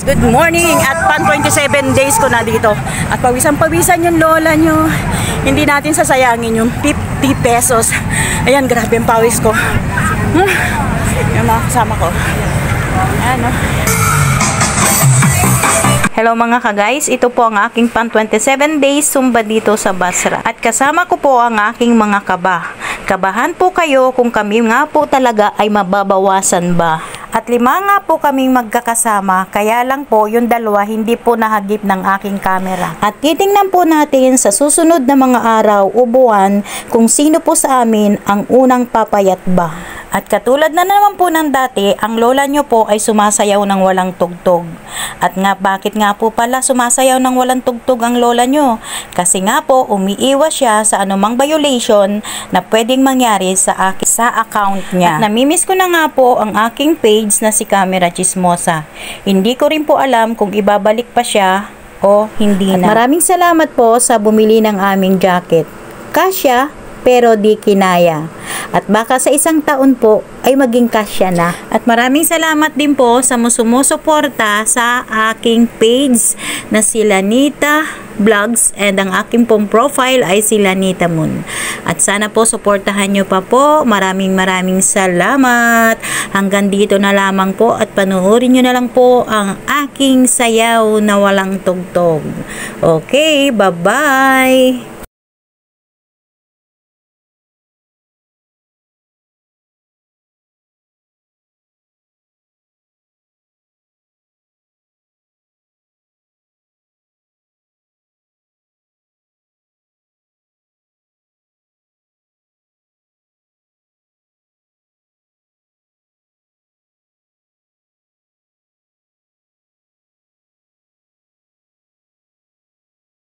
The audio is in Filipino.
Good morning at pan 27 days ko na dito. At pawisan-pawisan yung lola nyo. Hindi natin sasayangin yung 50 pesos. Ayan, grabe ang pawis ko. Yung mga kasama ko. Ayan, oh. Hello mga ka-guys, ito po ang aking pan 27 days Zumba dito sa Basra. At kasama ko po ang aking mga kaba. Kabahan po kayo kung kami nga po talaga ay mababawasan ba. At 5 nga po kaming magkakasama, kaya lang po yung 2 hindi po nahagip ng aking camera. At titingnan po natin sa susunod na mga araw o buwan kung sino po sa amin ang unang papayat ba. At katulad na naman po ng dati, ang lola nyo po ay sumasayaw ng walang tugtog. At nga bakit nga po pala sumasayaw ng walang tugtog ang lola nyo? Kasi nga po umiiwas siya sa anumang violation na pwedeng mangyari sa account niya. At namimiss ko na nga po ang aking page na si Camera Chismosa. Hindi ko rin po alam kung ibabalik pa siya o hindi na. At maraming salamat po sa bumili ng aming jacket. Kasya pero di kinaya. At baka sa 1 taon po ay maging kasya na. At maraming salamat din po sa sumusuporta sa aking page na si Lanita Vlogs and ang aking pong profile ay si Lanita Moon. At sana po suportahan nyo pa po. Maraming salamat. Hanggang dito na lamang po at panoorin nyo na lang po ang aking sayaw na walang tugtog. Okay, bye-bye!